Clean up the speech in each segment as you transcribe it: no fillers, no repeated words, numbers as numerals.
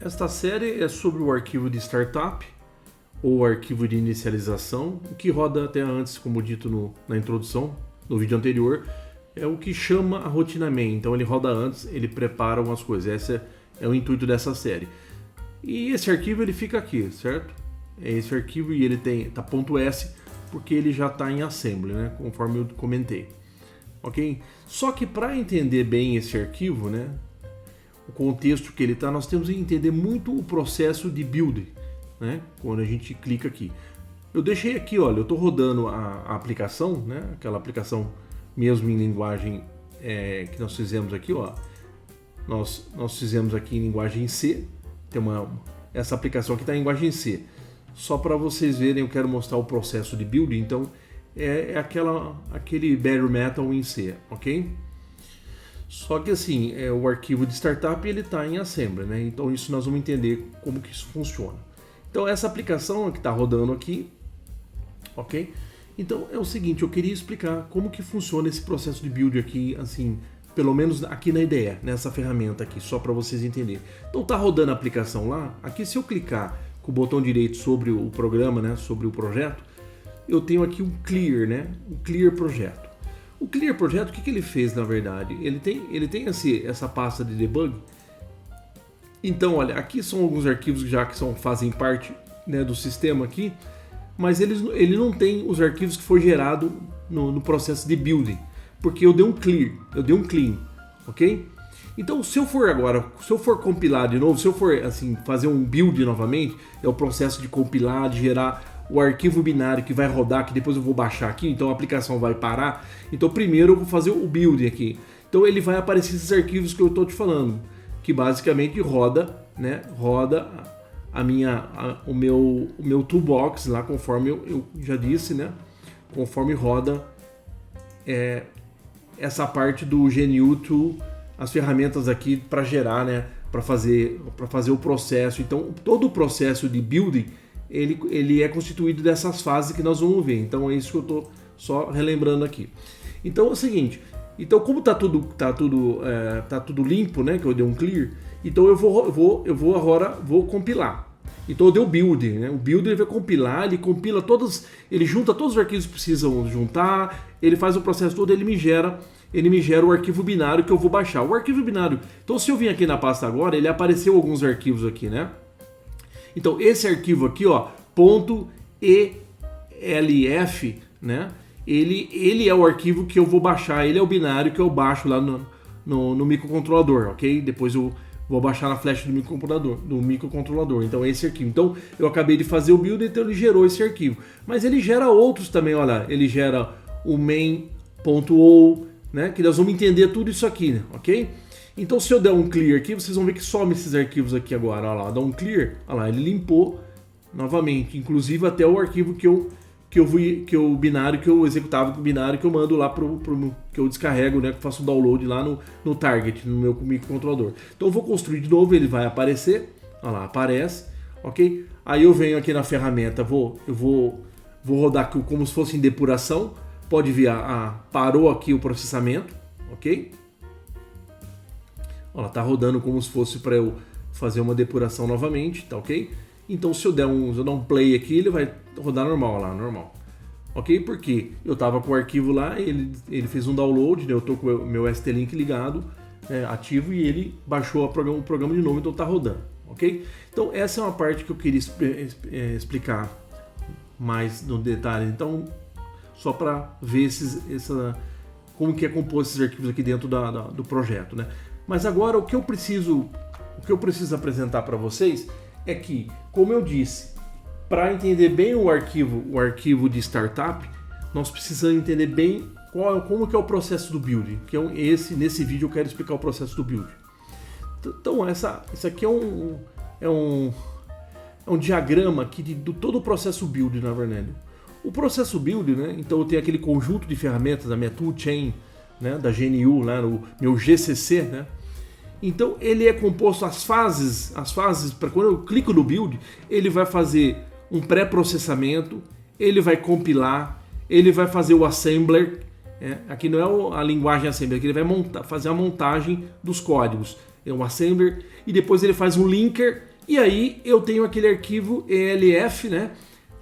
Esta série é sobre o arquivo de startup ou arquivo de inicialização, o que roda até antes, como dito na introdução, no vídeo anterior, é o que chama a rotina main. Então ele roda antes, ele prepara algumas coisas. Esse é o intuito dessa série. E esse arquivo ele fica aqui, certo? É esse arquivo e ele tá .s porque ele já está em assembly, né? Conforme eu comentei. Ok? Só que para entender bem esse arquivo, né? O contexto que ele está, nós temos que entender muito o processo de build, né? Quando a gente clica aqui. Eu deixei aqui, olha, eu estou rodando a aplicação, né? Aquela aplicação mesmo em linguagem que nós fizemos aqui, ó. Nós fizemos aqui em linguagem C. Tem essa aplicação aqui está em linguagem C. Só para vocês verem, eu quero mostrar o processo de build. Então é aquele bare metal em C, ok? Só que assim, o arquivo de startup ele está em assembly, né? Então isso nós vamos entender como que isso funciona. Então essa aplicação que está rodando aqui, ok? Então é o seguinte, eu queria explicar como que funciona esse processo de build aqui, assim, pelo menos aqui na IDE, nessa ferramenta aqui, só para vocês entenderem. Então tá rodando a aplicação lá, aqui se eu clicar com o botão direito sobre o programa, né, sobre o projeto, eu tenho aqui um clear, né, um clear projeto. O clear projeto, o que ele fez na verdade? Ele tem essa pasta de debug. Então olha, aqui são alguns arquivos já que fazem parte, né, do sistema aqui, mas ele não tem os arquivos que foi gerado no processo de building, porque eu dei um clear, eu dei um clean, ok? Então se eu for compilar de novo, se eu for assim fazer um build novamente, é o processo de compilar, de gerar o arquivo binário que vai rodar, que depois eu vou baixar aqui, então a aplicação vai parar. Então primeiro eu vou fazer o build aqui. Então ele vai aparecer esses arquivos que eu estou te falando, que basicamente roda, né? Roda o meu toolbox lá, conforme eu já disse, né? Conforme roda essa parte do GNU Tool, as ferramentas aqui para gerar, né? Para fazer o processo. Então todo o processo de building ele é constituído dessas fases que nós vamos ver. Então é isso que eu estou só relembrando aqui. Então é o seguinte. Então como tá tudo limpo, né? Que eu dei um clear. Então eu vou agora compilar. Então eu dei o build, né? O build ele vai compilar, ele compila todos, ele junta todos os arquivos que precisam juntar, ele faz o processo todo, ele me gera o arquivo binário que eu vou baixar. O arquivo binário. Então se eu vim aqui na pasta agora, ele apareceu alguns arquivos aqui, né? Então esse arquivo aqui, ó, .elf, né? Ele é o arquivo que eu vou baixar, ele é o binário que eu baixo lá no microcontrolador, ok? Depois eu vou baixar na flash do microcontrolador. Então é esse arquivo. Então eu acabei de fazer o build, então ele gerou esse arquivo. Mas ele gera outros também, olha, ele gera o main.o, né? Que nós vamos entender tudo isso aqui, né? Ok? Então se eu der um clear aqui, vocês vão ver que some esses arquivos aqui agora. Olha lá, dá um clear, olha lá, ele limpou novamente, inclusive até o arquivo que o binário que eu executava, o binário que eu mando lá que eu descarrego, né, que eu faço o download lá no target, no meu microcontrolador. Então eu vou construir de novo, ele vai aparecer, olha lá, aparece, ok? Aí eu venho aqui na ferramenta, eu vou rodar aqui como se fosse em depuração, pode ver, parou aqui o processamento, ok? Olha, tá rodando como se fosse para eu fazer uma depuração novamente, tá ok? Então se eu der um play aqui, ele vai rodar normal lá, normal. Ok? Porque eu tava com o arquivo lá, ele fez um download, né? Eu tô com o meu ST-Link ligado, ativo, e ele baixou o programa de novo, então tá rodando, ok? Então essa é uma parte que eu queria explicar mais no detalhe. Então, só para ver como que é composto esses arquivos aqui dentro do projeto, né? Mas agora o que eu preciso apresentar para vocês é que, como eu disse, para entender bem o arquivo de startup, nós precisamos entender bem como que é o processo do build, que nesse vídeo eu quero explicar o processo do build. Então isso aqui é um diagrama aqui de todo o processo build, na verdade. O processo build, né? Então eu tenho aquele conjunto de ferramentas da minha toolchain, né, da GNU, lá no meu GCC, né? Então ele é composto as fases para quando eu clico no build, ele vai fazer um pré-processamento, ele vai compilar, ele vai fazer o assembler, aqui não é a linguagem assembler, aqui ele vai fazer a montagem dos códigos, é um assembler, e depois ele faz um linker E aí eu tenho aquele arquivo ELF, né?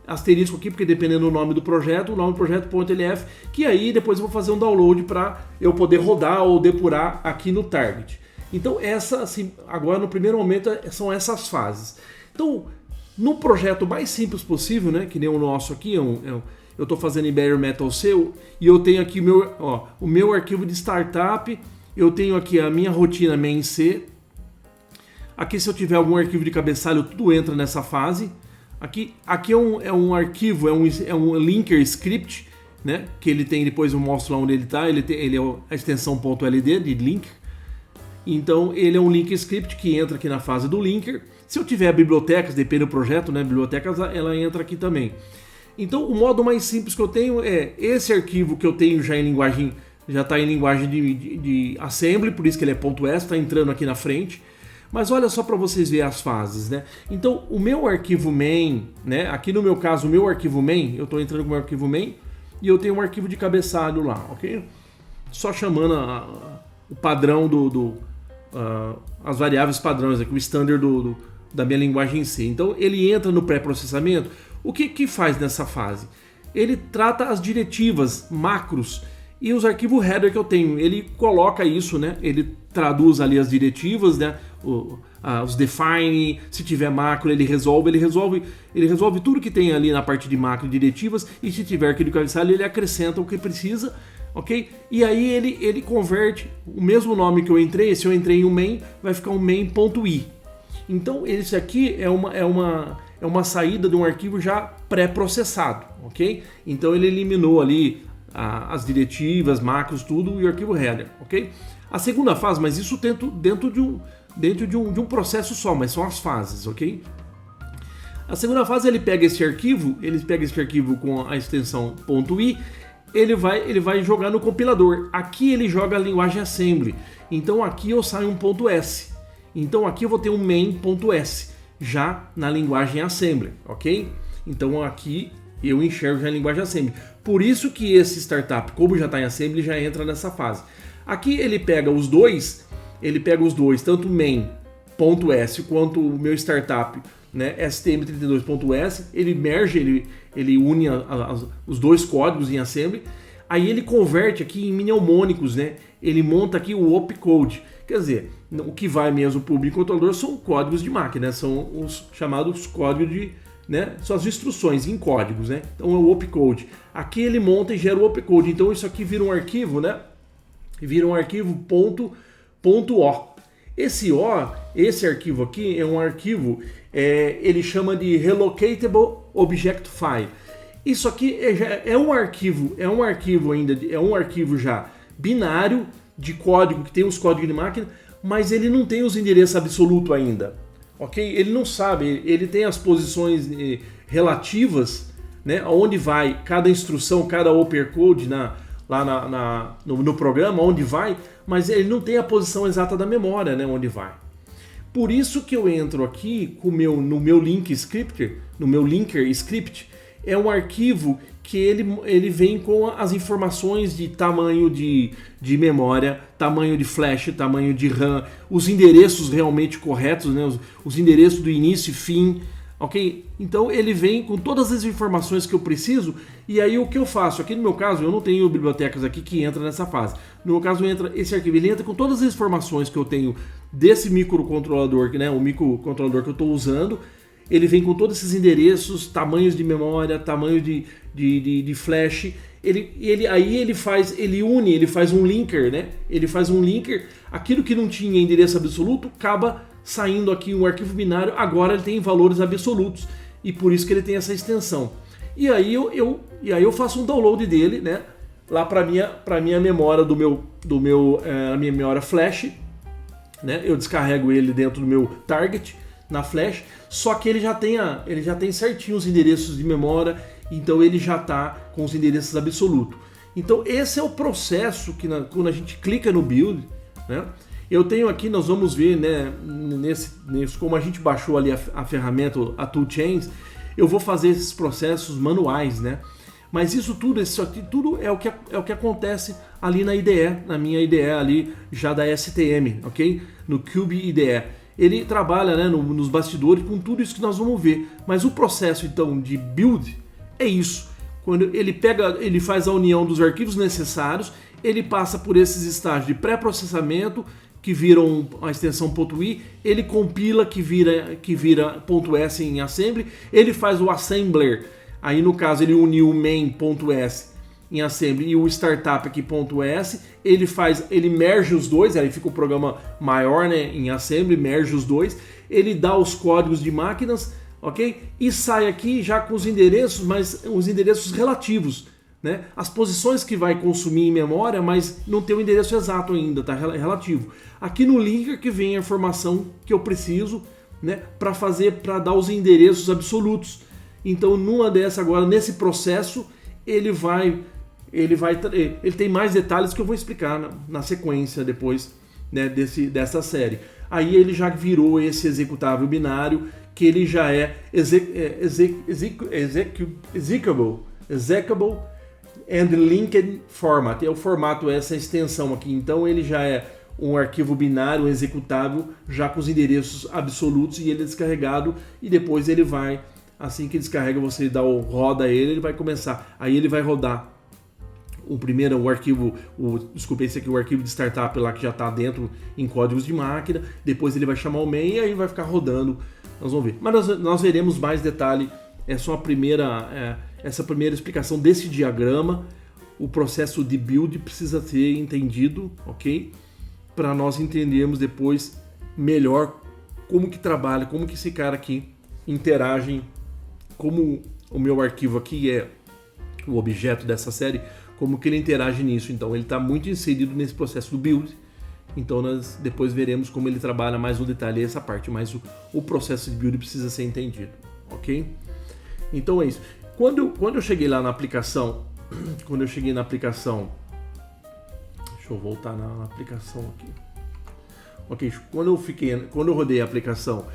Asterisco aqui, porque dependendo do nome do projeto, o nome do projeto .elf, que aí depois eu vou fazer um download para eu poder rodar ou depurar aqui no target. Então essa, assim, agora no primeiro momento são essas fases. Então, no projeto mais simples possível, né, que nem o nosso aqui, eu estou fazendo em Bare Metal Seu, e eu tenho aqui o meu arquivo de startup, eu tenho aqui a minha rotina main C. Aqui, se eu tiver algum arquivo de cabeçalho, tudo entra nessa fase. Aqui é um arquivo, é um linker script, né? Que ele tem, depois eu mostro lá onde ele está. Ele é a extensão .ld de link. Então ele é um link script que entra aqui na fase do linker. Se eu tiver bibliotecas, depende do projeto, né? Bibliotecas, ela entra aqui também. Então o modo mais simples que eu tenho é esse arquivo que eu tenho já em linguagem, já está em linguagem de assembly, por isso que ele é .s, está entrando aqui na frente. Mas olha só para vocês verem as fases, né? Então, o meu arquivo main, né? Aqui no meu caso, o meu arquivo main, eu estou entrando com o meu arquivo main e eu tenho um arquivo de cabeçalho lá, ok? Só chamando o padrão as variáveis padrões aqui, o standard da minha linguagem em si. Então, ele entra no pré-processamento. O que faz nessa fase? Ele trata as diretivas, macros e os arquivos header que eu tenho. Ele coloca isso, né? Ele traduz ali as diretivas, né? Os define, se tiver macro ele resolve tudo que tem ali na parte de macro e diretivas, e se tiver aquele cabeçalho ele acrescenta o que precisa, ok? E aí ele converte o mesmo nome que eu entrei, se eu entrei em um main, vai ficar um main.i. Então esse aqui é uma saída de um arquivo já pré-processado, ok? Então ele eliminou ali as diretivas, macros, tudo, e o arquivo header, ok? A segunda fase, mas isso dentro de um processo só, mas são as fases, ok? A segunda fase ele pega esse arquivo com a extensão .i, ele vai jogar no compilador. Aqui ele joga a linguagem assembly, então aqui eu saio um .s. Então aqui eu vou ter um main.s já na linguagem assembly, ok? Então aqui eu enxergo já a linguagem assembly. Por isso que esse startup, como já está em assembly, já entra nessa fase. Aqui ele pega os dois, tanto o main.s quanto o meu startup, né, stm32.s, ele merge, ele une os dois códigos em assembly, aí ele converte aqui em mnemônicos, né, ele monta aqui o opcode, quer dizer, o que vai mesmo para o microcontrolador são códigos de máquina, né, são os chamados códigos de, né, são as instruções em códigos, né, então é o opcode. Aqui ele monta e gera o opcode, então isso aqui vira um arquivo, né, vira um arquivo .o. Esse arquivo aqui é um arquivo, ele chama de Relocatable Object File. Isso aqui é um arquivo já binário de código, que tem os códigos de máquina, mas ele não tem os endereços absolutos ainda, ok? Ele não sabe, ele tem as posições relativas, né, aonde vai cada instrução, cada opcode no programa, onde vai, mas ele não tem a posição exata da memória, né, onde vai. Por isso que eu entro aqui no meu link script, no meu linker script, é um arquivo que ele vem com as informações de tamanho de memória, tamanho de flash, tamanho de RAM, os endereços realmente corretos, né, os endereços do início e fim, ok? Então ele vem com todas as informações que eu preciso, e aí o que eu faço? Aqui no meu caso eu não tenho bibliotecas aqui que entram nessa fase. No meu caso esse arquivo, ele entra com todas as informações que eu tenho desse microcontrolador, né, o microcontrolador que eu estou usando. Ele vem com todos esses endereços, tamanhos de memória, tamanho de flash. Ele faz um linker, né? Ele faz um linker. Aquilo que não tinha endereço absoluto acaba saindo aqui um arquivo binário. Agora ele tem valores absolutos e por isso que ele tem essa extensão. E aí eu faço um download dele, né? Lá para minha memória a minha memória flash, né? Eu descarrego ele dentro do meu target na flash, só que ele já tem certinho os endereços de memória, então ele já está com os endereços absolutos. Então esse é o processo que quando a gente clica no build, né? Eu tenho aqui, nós vamos ver, né, como a gente baixou ali a ferramenta, a Toolchains, eu vou fazer esses processos manuais, né? Mas isso aqui tudo é o que acontece ali na IDE, na minha IDE ali já da STM, ok? No Cube IDE. ele trabalha, né, nos bastidores com tudo isso que nós vamos ver. Mas o processo então de build é isso. Quando ele faz a união dos arquivos necessários, ele passa por esses estágios de pré-processamento, que viram a extensão .i, ele compila, que vira .s em assembly, ele faz o assembler, aí no caso ele uniu o main.s em assembly e o startup aqui .s, ele merge os dois, aí fica o programa maior, né, em assembly, merge os dois, ele dá os códigos de máquinas, ok? E sai aqui já com os endereços, mas os endereços relativos, né? As posições que vai consumir em memória, mas não tem o endereço exato ainda, tá relativo. Aqui no linker que vem a informação que eu preciso, né, para dar os endereços absolutos. Então, numa dessa agora, nesse processo, ele tem mais detalhes que eu vou explicar na sequência depois, né, dessa série. Aí ele já virou esse executável binário, que ele já é executable and linked format, é o formato, essa extensão aqui. Então ele já é um arquivo binário, um executável, já com os endereços absolutos, e ele é descarregado, e depois ele vai, assim que descarrega, você roda ele vai começar, aí ele vai rodar o arquivo, esse aqui é o arquivo de startup lá que já está dentro em códigos de máquina, depois ele vai chamar o main e aí vai ficar rodando, nós vamos ver. Mas nós veremos mais detalhe, é só essa primeira explicação desse diagrama. O processo de build precisa ser entendido, ok? Para nós entendermos depois melhor como que trabalha, como que esse cara aqui interage, como o meu arquivo aqui é o objeto dessa série, como que ele interage nisso. Então ele está muito inserido nesse processo do build. Então nós depois veremos como ele trabalha mais no detalhe essa parte, mas o processo de build precisa ser entendido, ok? Então é isso. Quando eu cheguei lá na aplicação, deixa eu voltar na aplicação aqui. Ok, quando eu rodei a aplicação,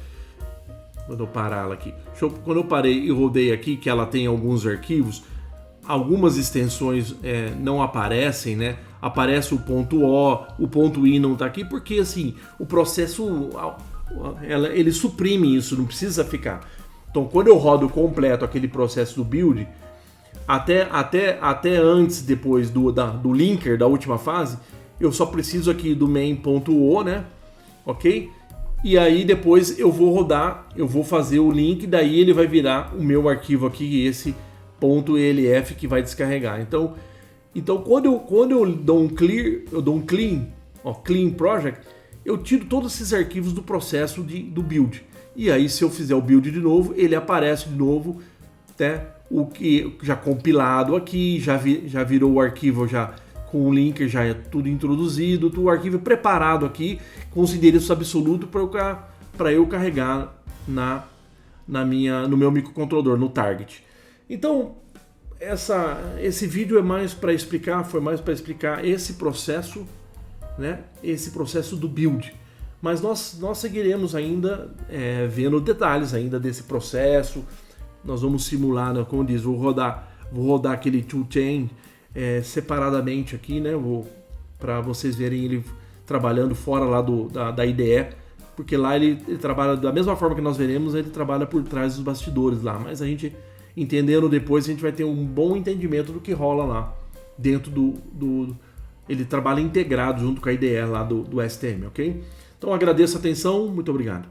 quando eu parar ela aqui, quando eu parei e rodei aqui, que ela tem alguns arquivos, algumas extensões não aparecem, né? Aparece o o ponto .i não está aqui, porque assim, o processo, ele suprime isso, não precisa ficar. Então, quando eu rodo completo aquele processo do build, até antes, depois do linker, da última fase, eu só preciso aqui do main.o, né? Ok? E aí depois eu vou rodar, eu vou fazer o link, daí ele vai virar o meu arquivo aqui, esse .elf que vai descarregar. Então quando eu dou um clean project, eu tiro todos esses arquivos do processo do build. E aí, se eu fizer o build de novo, ele aparece de novo, né? O que já compilado aqui, já virou o arquivo já com o linker, já é tudo introduzido, o arquivo preparado aqui, com os endereços absolutos para eu carregar no meu microcontrolador, no target. Então, esse vídeo foi mais para explicar esse processo, né? Esse processo do build. Mas nós seguiremos ainda vendo detalhes ainda desse processo. Nós vamos simular, né, como diz, vou rodar aquele toolchain separadamente aqui, né? Para vocês verem ele trabalhando fora lá da IDE, porque lá ele trabalha da mesma forma que nós veremos, ele trabalha por trás dos bastidores lá. Mas a gente entendendo depois, a gente vai ter um bom entendimento do que rola lá dentro ele trabalha integrado junto com a IDE lá do STM, ok? Então agradeço a atenção, muito obrigado.